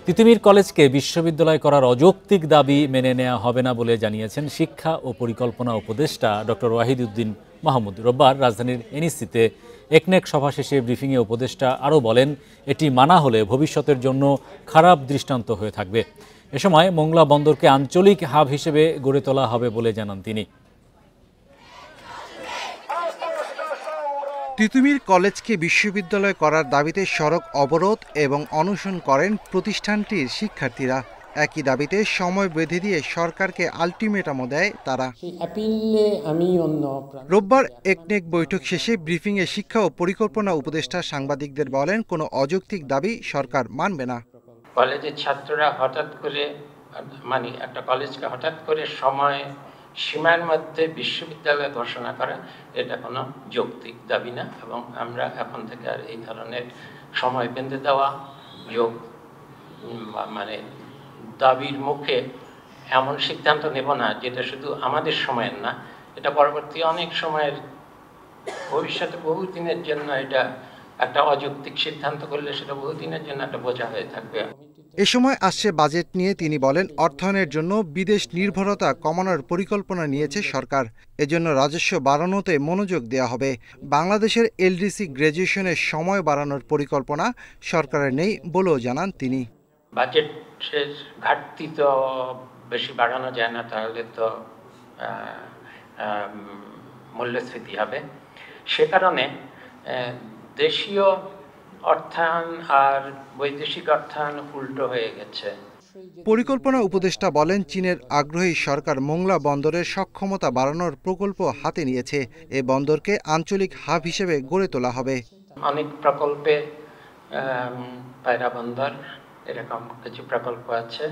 তিতুমীর কলেজকে বিশ্ববিদ্যালয় করার অযৌক্তিক দাবি মেনে নেওয়া হবে না বলে জানিয়েছেন শিক্ষা ও পরিকল্পনা উপদেষ্টা ডক্টর ওয়াহিদউদ্দিন মাহমুদ। রোববার রাজধানীর এনইসিতে একনেক সভা শেষে ব্রিফিংয়ে উপদেষ্টা আরও বলেন, এটি মানা হলে ভবিষ্যতের জন্য খারাপ দৃষ্টান্ত হয়ে থাকবে। এ সময় মোংলা বন্দরকে আঞ্চলিক হাব হিসেবে গড়ে তোলা হবে বলে জানান তিনি। তিতুমীর কলেজকে বিশ্ববিদ্যালয় করার দাবিতে সড়ক অবরোধ এবং অনশন করেন প্রতিষ্ঠানটির শিক্ষার্থীরা। একই দাবিতে সময় বেঁধে দিয়ে সরকারকে আলটিমেটামও দেয় তারা। রোববার একনেক বৈঠক শেষে ব্রিফিংয়ে শিক্ষা ও পরিকল্পনা উপদেষ্টা সাংবাদিকদের বলেন, কোনো অযৌক্তিক দাবি সরকার মানবে না। কলেজের ছাত্ররা হঠাৎ করে একটা কলেজকে হঠাৎ করে সময় সীমার মধ্যে বিশ্ববিদ্যালয় ঘোষণা করা, এটা কোনো যৌক্তিক দাবি না, এবং আমরা এখন থেকে আর এই ধরনের সময় বেঁধে দেওয়া দাবির মুখে এমন সিদ্ধান্ত নেব না যেটা শুধু আমাদের সময়ের না, এটা পরবর্তী অনেক সময়ের ভবিষ্যতে বহুদিনের জন্য এটা একটা অযৌক্তিক সিদ্ধান্ত করলে সেটা বহুদিনের জন্য একটা বোঝা হয়ে থাকবে। এ সময় আসছে বাজেট নিয়ে তিনি বলেন, অর্থায়নের জন্য বিদেশ নির্ভরতা কমানোর পরিকল্পনা নিয়েছে সরকার। এজন্য রাজস্ব বাড়ানোতে মনোযোগ দেওয়া হবে। বাংলাদেশের এলডিসি গ্র্যাজুয়েশনের সময় বাড়ানোর পরিকল্পনা সরকারের নেই বলেও জানান তিনি। বাজেটের ঘাটতি তো বেশি বাড়ানো যায় না, তাহলে তো মূল্যস্ফীতি হবে। সে কারণে দেশীয় অর্থায়ন আর বৈদেশিক অর্থায়ন উল্টো হয়ে গেছে। পরিকল্পনা উপদেষ্টা বলেন, চীনের আগ্রহী সরকার মোংলা বন্দরের সক্ষমতা বাড়ানোর প্রকল্প হাতে নিয়েছে। এ বন্দরকে আঞ্চলিক হাব হিসেবে গড়ে তোলা হবে। অনেক প্রকল্পে পায়রা বন্দর এরকম কিছু প্রকল্প আছে,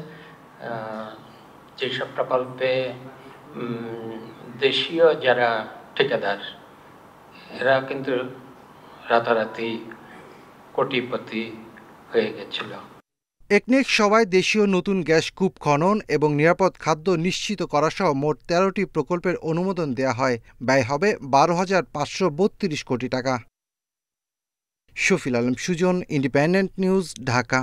যেসব প্রকল্পে দেশীয় যারা ঠিকাদার এরা কিন্তু রাতারাতি কোটিপতি হয়ে গেছিল। একনেক সভায় দেশীয় নতুন গ্যাস কূপ খনন এবং নিরাপদ খাদ্য নিশ্চিত করা সহ মোট ১৩টি প্রকল্পের অনুমোদন দেওয়া হয়। ব্যয় হবে ১২,৫৩২ কোটি টাকা। Shafil Alam Sujan, Independent News, Dhaka.